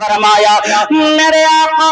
فرمایا میرے آقا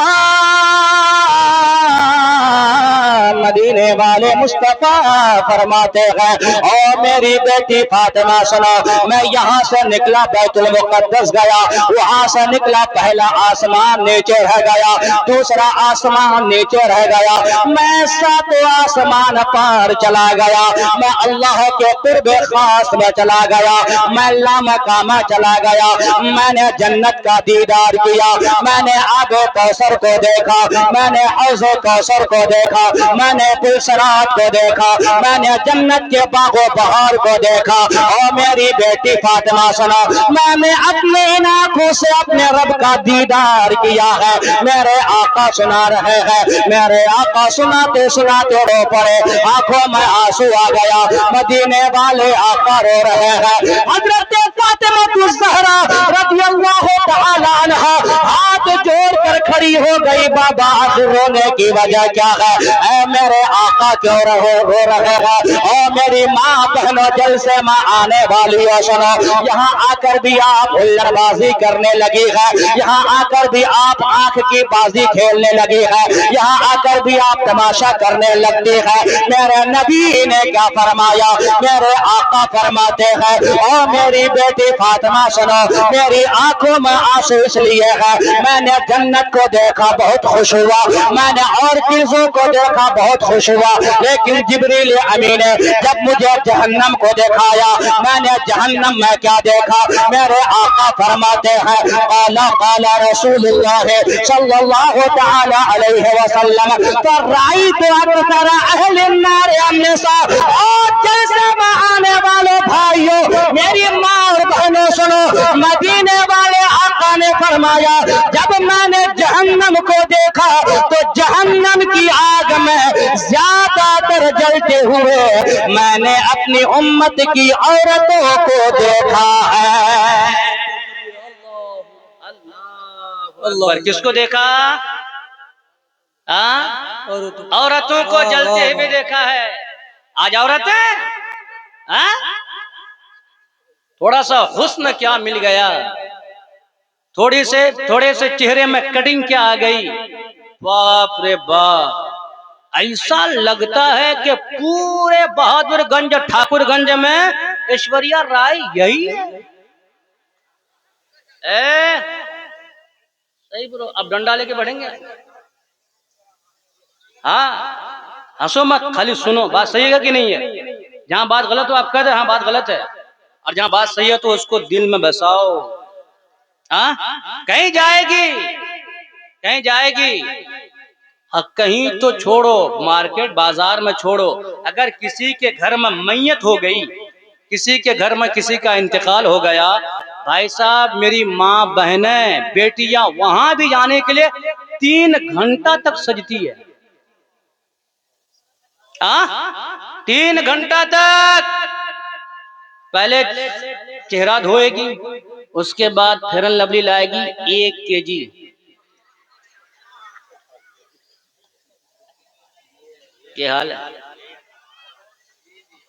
مدینے والے مصطفیٰ فرماتے ہیں او میری بیٹی فاطمہ سنو، میں یہاں سے نکلا بیت المقدس گیا، وہاں سے نکلا پہلا آسمان نیچے رہ گیا، دوسرا آسمان نیچے رہ گیا، میں ساتوں آسمان پار چلا گیا، میں اللہ کے قرب خاص میں چلا گیا، میں لامکامہ چلا گیا، میں نے جنت کا دیدار کیا، میں نے آب کوثر کو دیکھا، میں نے حوض کوثر کو دیکھا، میں نے پلسرات کو دیکھا، میں نے جنت کے باغ و بہار کو دیکھا۔ اور میری بیٹی فاطمہ سنا، میں نے اپنے آنکھوں سے اپنے رب کا دیدار کیا ہے۔ میرے آقا سنا رہے ہیں، میرے آقا سناتے سناتے رو پڑے، آنکھوں میں آنسو آ گیا، مدینے والے آقا رو رہے ہیں۔ حضرت فاطمہ الزہرا رضی اللہ تعالی عنہا ہاتھ جوڑ کر کھڑی ہو گئی، بابا آخر رونے کی وجہ کیا ہے؟ اے میرے آقا کیوں رو رہے ہیں؟ اور میری ماں بہنوں جلسے میں آنے والی ہو، سنو یہاں آ کر بھی آپ ہلڑ بازی کرنے لگی ہے، یہاں آ کر بھی آپ آنکھ کی بازی کھیلنے لگی ہے، یہاں آ کر بھی آپ تماشا کرنے لگتی ہے۔ میرے نبی نے کیا فرمایا؟ میرے آقا فرماتے ہیں اور میری بیٹی فاطمہ سنو، میری آنکھوں میں آنسو اس لیے ہے، میں نے جنت کو دیکھا بہت خوش ہوا، میں نے اور چیزوں کو دیکھا بہت خوش ہوا، لیکن جبریل امین نے جب مجھے جہنم کو دکھایا، میں نے جہنم میں کیا دیکھا؟ میرے آقا فرماتے ہیں قال رسول اللہ صلی اللہ تعالی علیہ وسلم فرأیت اکثر اہل النار النساء۔ اور جیسے میں آنے والے بھائیوں، میری ماں اور بہنوں سنو، مدینے والے آقا نے فرمایا جب میں نے جہنم کو دیکھا تو جہنم کی آگ میں زیادہ تر جلتے ہوئے میں نے اپنی امت کی عورتوں کو دیکھا ہے۔ اللہ کس کو دیکھا؟ عورتوں کو جلتے ہوئے دیکھا ہے۔ آج عورتیں تھوڑا سا حسن کیا مل گیا، تھوڑے سے چہرے میں کٹنگ کیا آ گئی، باپ رے باپ، ایسا لگتا ہے کہ پورے بہادر گنج ٹھاکر گنج میں ایشوریا رائے یہی ہے۔ صحیح برو، اب ڈنڈا لے کے بڑھیں گے؟ ہاں ہنسو مت، خالی سنو، بات صحیح ہے کہ نہیں ہے؟ جہاں بات غلط ہو آپ کہہ دیں ہاں بات غلط ہے، اور جہاں بات صحیح ہے تو اس کو دل میں بساؤ۔ ہاں کہیں جائے گی، کہیں جائے گی، کہیں تو چھوڑو، مارکیٹ بازار میں چھوڑو، اگر کسی کے گھر میں میت ہو گئی، کسی کے گھر میں کسی کا انتقال ہو گیا، بھائی صاحب میری ماں بہنیں بیٹیاں وہاں بھی جانے کے لیے 3 گھنٹہ تک سجتی ہے۔ 3 گھنٹہ تک پہلے چہرہ دھوئے گی، اس کے بعد پھرن لبلی لائے گی 1 kg، کیا حال ہے؟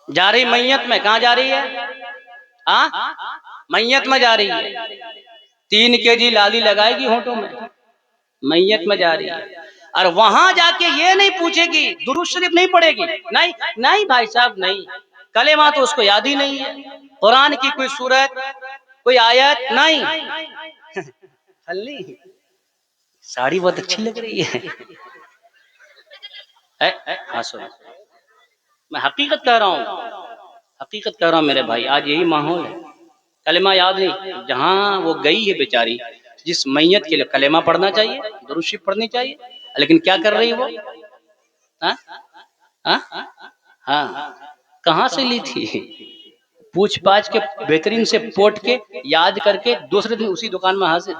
جا رہی میت میں، کہاں جا رہی ہے؟ میت میں جا رہی ہے، 3 kg لالی لگائے گی ہونٹوں میں، میت میں جا رہی ہے، اور وہاں جا کے یہ نہیں پوچھے گی، درود شریف نہیں پڑھے گی، نہیں بھائی صاحب نہیں، کلمہ تو اس کو یاد ہی نہیں ہے، قرآن کی کوئی سورت، کوئی آیت نہیں۔ ہلی ساڑی بہت اچھی لگ رہی ہے، میں حقیقت کہہ رہا ہوں، حقیقت کہہ رہا ہوں میرے بھائی، آج یہی ماحول ہے، کلمہ یاد نہیں، جہاں وہ گئی ہے بیچاری، جس میت کے لیے کلمہ پڑھنا چاہیے، درود شریف پڑھنی چاہیے، لیکن کیا کر رہی وہ؟ ہاں کہاں سے لی تھی؟ پوچھ پاچھ کے بہترین سے پوٹ کے یاد کر کے دوسرے دن اسی دکان میں حاضر،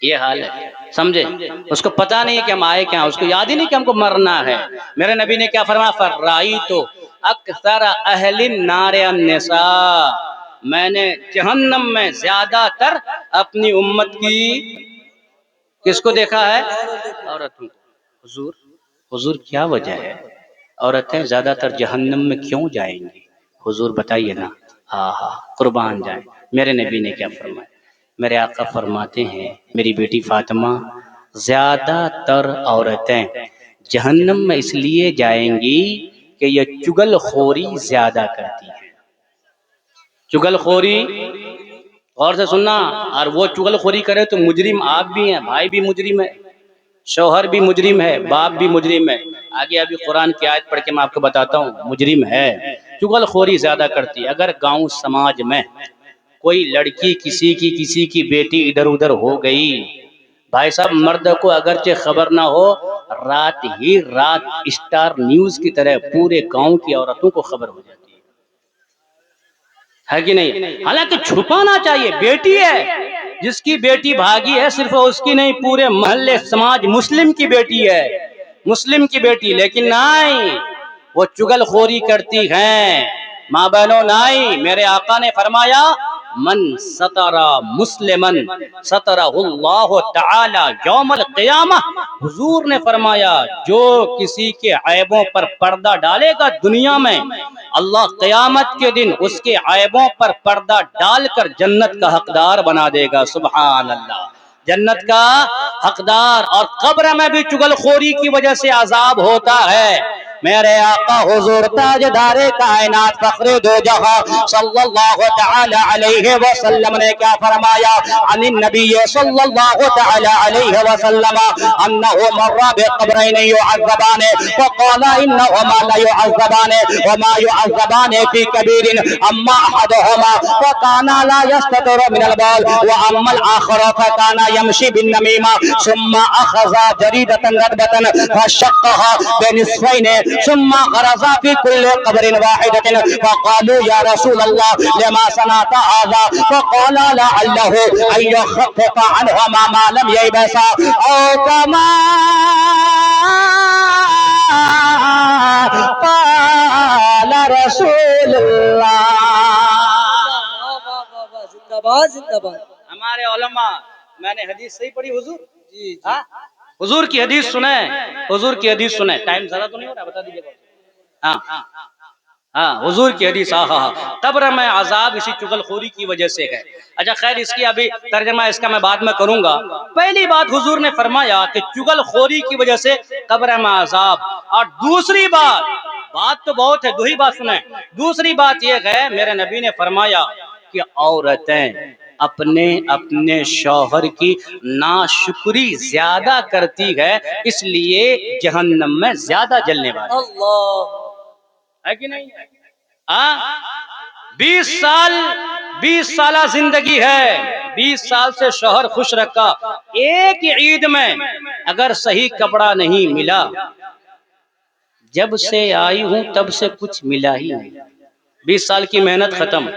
یہ حال ہے، سمجھے؟ اس کو پتا نہیں کہ ہم آئے کیا، اس کو یاد ہی نہیں کہ ہم کو مرنا ہے۔ میرے نبی نے کیا فرمایا؟ فرائیت اکثر اہل النار النساء، میں نے جہنم میں زیادہ تر اپنی امت کی کس کو دیکھا ہے؟ عورتوں کو۔ حضور کیا وجہ ہے عورتیں زیادہ تر جہنم میں کیوں جائیں گی؟ حضور بتائیے نا۔ ہاں قربان جائیں، میرے نبی نے کیا فرمایا؟ میرے آقا فرماتے ہیں میری بیٹی فاطمہ زیادہ تر عورتیں جہنم میں اس لیے جائیں گی کہ یہ چگل خوری زیادہ کرتی ہیں. چگل خوری، غور سے سننا، اور وہ چگل خوری کرے تو مجرم آپ بھی ہیں، بھائی بھی مجرم ہے، شوہر بھی مجرم ہے، باپ بھی مجرم ہے. آگے ابھی قرآن کی آیت پڑھ کے میں آپ کو بتاتا ہوں مجرم ہے. چگل خوری زیادہ کرتی ہے. اگر گاؤں سماج میں کوئی لڑکی کسی کی بیٹی ادھر ادھر ہو گئی، بھائی صاحب مرد کو اگرچہ خبر نہ ہو، رات ہی رات اسٹار نیوز کی طرح پورے گاؤں کی عورتوں کو خبر ہو جاتی ہے کہ نہیں؟ حالانکہ چھپانا چاہیے، بیٹی ہے، جس کی بیٹی بھاگی ہے صرف اس کی نہیں، پورے محلے سماج مسلم کی بیٹی ہے، مسلم کی بیٹی. لیکن نہیں، وہ چگل خوری کرتی ہیں. ماں بہنوں نہیں، میرے آقا نے فرمایا من ستر مسلمن سترہ اللہ تعالی یوم القیامہ. حضور نے فرمایا جو کسی کے عیبوں پر پردہ ڈالے گا دنیا میں، اللہ قیامت کے دن اس کے عیبوں پر پردہ ڈال کر جنت کا حقدار بنا دے گا. سبحان اللہ، جنت کا حقدار. اور قبر میں بھی چگل خوری کی وجہ سے عذاب ہوتا ہے. میرے آقا حضور تاجدار کائنات فخر دو جہاں صلی اللہ تعالی علیہ وسلم نے کیا فرمایا؟ عن النبی صلی اللہ تعالی علیہ وسلم انہو مر بقبرین یعذبان فقال انہما لا يعذبان وما يعذبان في كبير اما احدهما فكان لا يستتر من البول واما الاخر فكان يمشي بالنميمه ثم اخذ جريدة رطبة فشقها بنصفين ثم غرز في كل قبر واحدة فقالوا يا رسول الله لما صنعت هذا؟ فقال لعله ان يخفف عنهما ما لم ييبسا او كما قال رسول اللہ. زندہ باد زندہ باد. ہمارے علماء، میں نے حدیث صحیح پڑھی حضور؟ جی. حضور کی حدیث سنیں، حضور کی حدیث سنیں. ٹائم زیادہ تو نہیں ہو رہا؟ بتا دیجیے. ہاں حضور کی حدیث. قبر میں عذاب اسی چغل خوری کی وجہ سے ہے. اچھا خیر، اس کی ابھی ترجمہ اس کا میں بعد میں کروں گا. پہلی بات حضور نے فرمایا کہ چغل خوری کی وجہ سے قبر میں عذاب. اور دوسری بات تو بہت ہے، دو ہی بات سنیں. دوسری بات یہ ہے میرے نبی نے فرمایا کہ عورتیں اپنے شوہر کی ناشکری زیادہ کرتی ہے، اس لیے جہنم میں زیادہ جلنے والی اللہ ہے کہ نہیں؟ 20 سالہ زندگی ہے، 20 سال سے شوہر خوش رکھا، ایک عید میں اگر صحیح کپڑا نہیں ملا، جب سے آئی ہوں تب سے کچھ ملا ہی نہیں، 20 سال کی محنت ختم.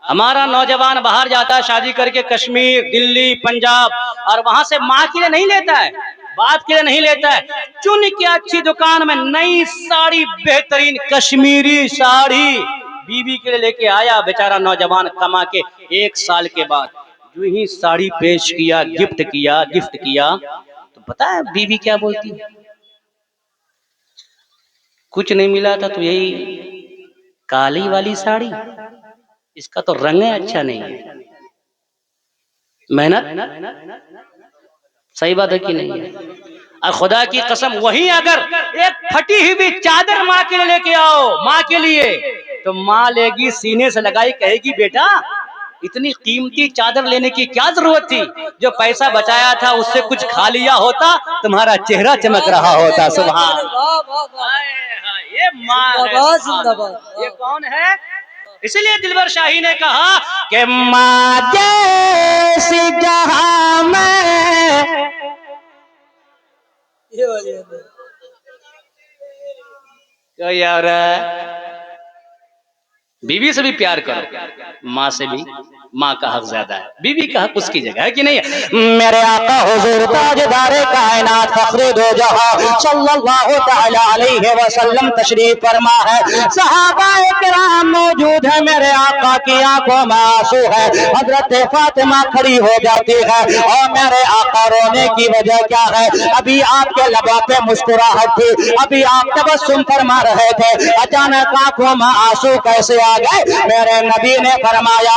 ہمارا نوجوان باہر جاتا ہے شادی کر کے کشمیر، دلی، پنجاب، اور وہاں سے ماں کے لیے نہیں لیتا ہے، بات کے لیے نہیں لیتا ہے، چن کے اچھی دکان میں نئی ساڑی، بہترین کشمیری ساڑی بیوی کے لیے لے کے آیا. بیچارہ نوجوان کما کے 1 سال کے بعد جو ہی ساڑی پیش کیا، گفٹ کیا تو پتہ ہے بیوی کیا بولتی؟ کچھ نہیں ملا تھا تو یہی کالی والی ساڑی، اس کا تو رنگ اچھا نہیں ہے. محنت صحیح بات ہے کہ نہیں ہے؟ اور خدا کی قسم وہیں اگر ایک پھٹی ہوئی چادر ماں کے لیے لے کے آؤ، ماں کے لیے، تو ماں لے گی سینے سے لگائی، کہے گی بیٹا اتنی قیمتی چادر لینے کی کیا ضرورت تھی؟ جو پیسہ بچایا تھا اس سے کچھ کھا لیا ہوتا، تمہارا چہرہ چمک رہا ہوتا. سبحان یہ ماں ہے. یہ کون ہے؟ اس لیے دلبر شاہی نے کہا کہ ماں جیسی جہاں میں کیا یار بیوی سے بھی پیار کرو، ماں سے بھی، ماں کا حق زیادہ ہے، بیوی کا حق اس کی جگہ ہے کہ نہیں ہے؟ میرے آقا حضور تاجدار کائنات فخر دو جہاں صلی اللہ تعالی علیہ وسلم تشریف فرما ہے. صحابہ کرام موجود ہیں، میرے آقا کی آنکھوں میں آنسو ہے. حضرت فاطمہ کھڑی ہو جاتی ہے اور میرے آقا رونے کی وجہ کیا ہے؟ ابھی آپ کے لبوں پہ مسکراہٹ تھی، ابھی آپ تبسم فرما رہے تھے، اچانک آنکھوں میں آنسو کیسے آ گئے؟ میرے نبی نے فرمایا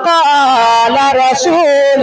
قال رسول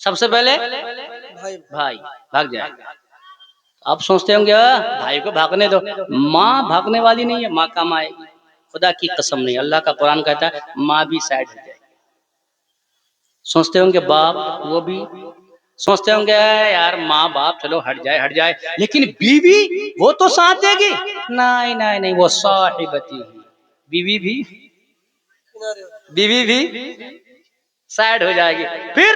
سب سے پہلے بھائی بھائی بھاگ جائے گا. آپ سوچتے ہوں گے بھائی کو بھاگنے دو. ماں بھاگنے والی نہیں ہے، ماں کام آئے گی. خدا کی قسم نہیں، اللہ کا قرآن کہتا ہے ماں بھی سائڈ ہو جائے گی. سوچتے ہوں گے باپ، وہ بھی سوچتے ہوں گے یار ماں باپ چلو ہٹ جائے، لیکن بیوی وہ تو ساتھ دے گی. نہیں نہیں نہیں، وہ صاحبتی بیوی بھی سائڈ ہو جائے گی. پھر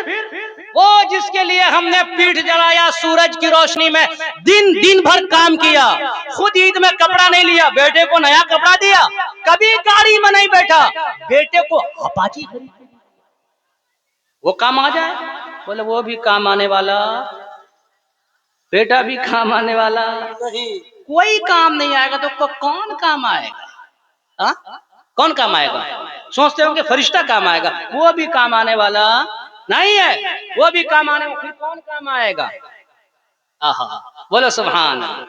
وہ جس کے لیے ہم نے پیٹھ جڑایا سورج کی روشنی میں، دن بھر کام کیا، خود عید میں کپڑا نہیں لیا، بیٹے کو نیا کپڑا دیا، کبھی گاڑی میں نہیں بیٹھا، بیٹے کو اپاچی خرید، وہ کام آ جائے. بولے وہ بھی کام آنے والا، بیٹا بھی کام آنے والا. نہیں. کوئی کام نہیں آئے گا تو کون کام آئے گا؟ کون کام آئے گا؟ سوچتے ہوں کہ فرشتہ کام آئے گا، وہ بھی کام آنے والا نہیں ہے. وہ بھی کام آنے والا، پھر کون کام آئے گا؟ آہا بولو سبحان اللہ.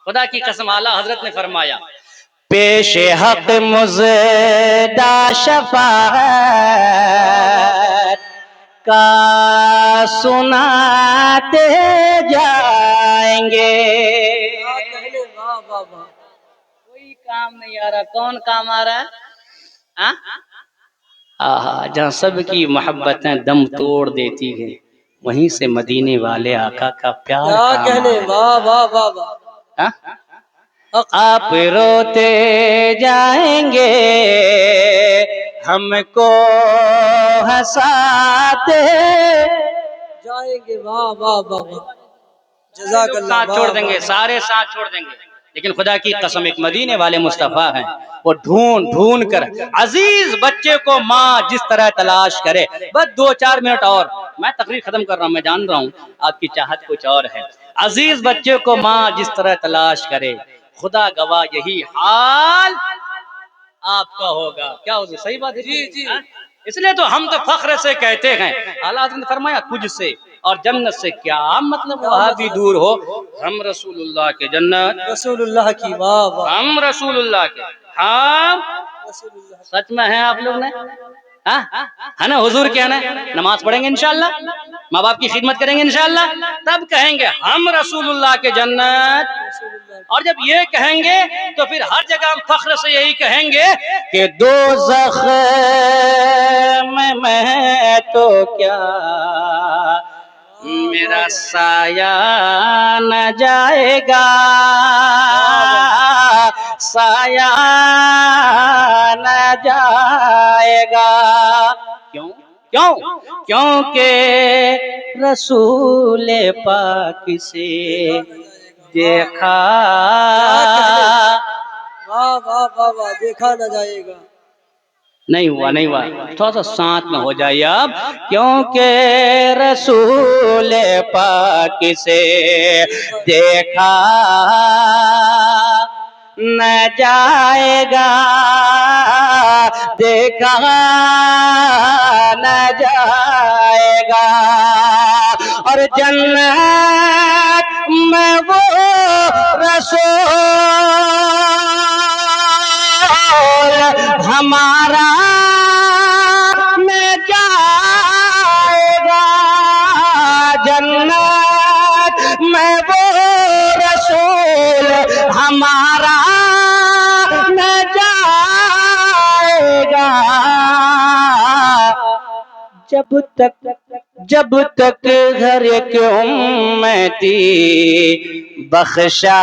خدا کی قسم اعلیٰ حضرت نے فرمایا پیش حق مزدہ شفاعت کا سناتے جائیں گے. کیا کہنے، واہ واہ واہ. کوئی کام نہیں آ رہا، کون کام آ رہا ہے؟ آہا جہاں سب کی محبتیں دم توڑ دیتی ہیں، وہیں سے مدینے والے آقا کا پیار کیا کام کہنے، آ واہ واہ واہ واہ. رہا. آپ روتے جائیں گے، ہم کو ہنساتے جائیں گے، واہ واہ واہ واہ. جزاک اللہ. ساتھ چھوڑ دیں گے، سارے ساتھ چھوڑ دیں گے، لیکن خدا کی قسم ایک مدینے والے مصطفیٰ ہیں، وہ ڈھونڈ کر عزیز بچے کو ماں جس طرح تلاش کرے. بس 2-4 منٹ اور میں تقریر ختم کر رہا ہوں، میں جان رہا ہوں آپ کی چاہت کچھ اور ہے. عزیز بچے کو ماں جس طرح تلاش کرے، خدا گواہ یہی حال آپ کا ہوگا. کیا ہوگا؟ صحیح بات ہے جی. اس لیے تو ہم تو فخر سے کہتے ہیں، اعلیٰ حضرت نے فرمایا تجھ سے اور جنت سے کیا مطلب وہاں بھی دور ہو، ہم رسول اللہ کے جنت، رسول اللہ کی، واہ واہ. ہم رسول اللہ کے، ہم رسول اللہ. سچ میں ہیں آپ لوگ نے، ہے نا حضور کے، ہے نا نماز پڑھیں گے انشاءاللہ، ماں باپ کی خدمت کریں گے انشاءاللہ، تب کہیں گے ہم رسول اللہ کے جنت. اور جب یہ کہیں گے تو پھر ہر جگہ ہم فخر سے یہی کہیں گے کہ دوزخ میں تو کیا میرا سایہ نہ جائے گا، سایہ نہ جائے گا. کیوں؟ کیونکہ رسول پاک سے دیکھا واہ واہ واہ واہ. دیکھا نہ جائے گا. نہیں ہوا. تھوڑا سا ساتھ میں ہو جائیے آپ. کیونکہ رسول پاک سے دیکھا نہ جائے گا، دیکھا نہ جائے گا. اور جنت میں وہ رسول ہمارا میں جائے گا، جنت میں وہ رسول ہمارا میں جائے گا. جب تک گھر کے امتی بخشا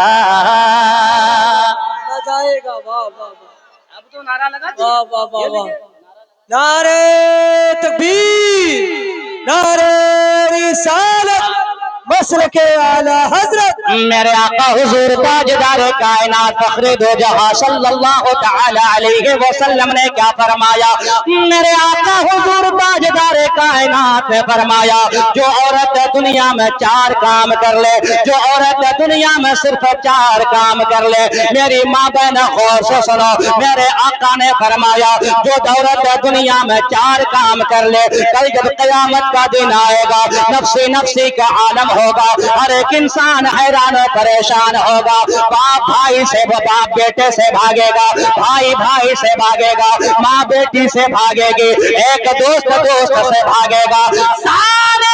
نہ جائے گا. واہ واہ واہ. اب تو نعرہ لگا واہ واہ واہ واہ. نعرے تکبیر، نعرے رسالت، مسلک اعلی حضرت میرے آقا حضور تاجدار کائنات فخر دو جہاں صلی اللہ تعالی علیہ وسلم نے کیا فرمایا؟ میرے آقا حضور تاجدار کائنات نے فرمایا جو عورت دنیا میں 4 کام کر لے، جو عورت دنیا میں صرف 4 کام کر لے، میری ماں بہن غور سے سنو، میرے آقا نے فرمایا جو عورت دنیا میں 4 کام کر لے، کل جب قیامت کا دن آئے گا نفسی نفسی کا عالم ہوگا، ہر ایک انسان حیران و پریشان ہوگا. باپ بھائی سے، باپ بیٹے سے بھاگے گا، بھائی بھائی سے بھاگے گا، ماں بیٹی سے بھاگے گی، ایک دوست سے بھاگے گا، سارے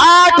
8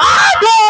8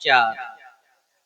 4।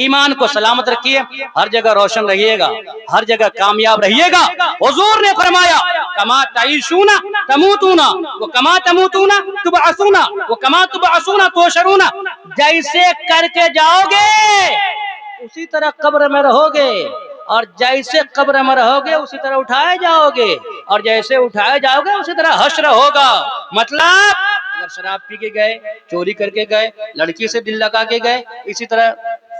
ایمان کو سلامت رکھیے، ہر جگہ روشن رہیے گا، ہر جگہ کامیاب رہیے گا۔ حضور نے فرمایا کما تعیشون تموتون وکما تموتون تبعثون وکما تبعثون تحشرون، جیسے کر کے جاؤ گے اسی طرح قبر میں رہو گے، اور جیسے قبر میں رہو گے اسی طرح اٹھائے جاؤ گے، اور جیسے اٹھائے جاؤ گے اسی طرح حشر ہوگا۔ مطلب اگر شراب پی کے گئے، چوری کر کے گئے، لڑکی سے دل لگا کے گئے، اسی طرح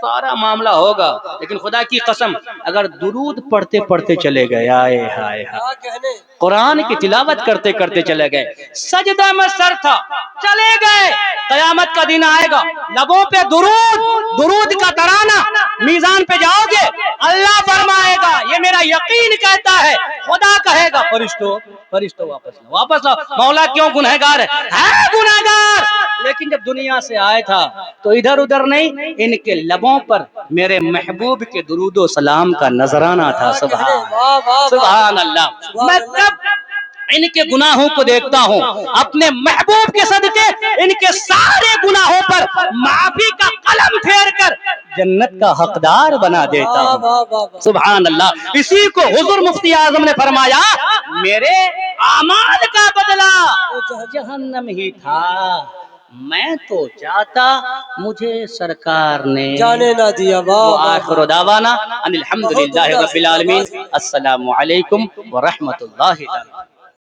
سارا معاملہ ہوگا۔ لیکن خدا کی قسم اگر درود پڑھتے پڑھتے چلے گئے، آئے ہائے ہائے، قرآن کی تلاوت کرتے کرتے چلے گئے، سجدہ میں سر تھا چلے گئے، قیامت کا دن آئے گا، لبوں پہ درود کا ترانہ، میزان پہ جاؤ گے، اللہ فرمائے گا، یہ میرا یقین کہتا ہے، خدا کہے گا فرشتوں واپس لاؤ۔ مولا کیوں گنہگار ہے گنہگار، لیکن جب دنیا سے آئے تھا تو ادھر ادھر نہیں، ان کے لبوں پر میرے محبوب کے درود و سلام کا نذرانہ تھا۔ سبحان اللہ۔ میں کب ان کے گناہوں کو دیکھتا ہوں، اپنے محبوب کے صدقے ان کے سارے گناہوں پر معافی کا قلم پھیر کر جنت کا حقدار بنا دیتا ہوں۔ سبحان اللہ۔ اسی کو حضور مفتی اعظم نے فرمایا میرے اعمال کا بدلہ جہنم ہی تھا، میں تو چاہتا مجھے سرکار نے جانے نہ دیا۔ وآخر دعوانا ان الحمدللہ رب العالمین۔ السلام علیکم ورحمۃ اللہ تعالی۔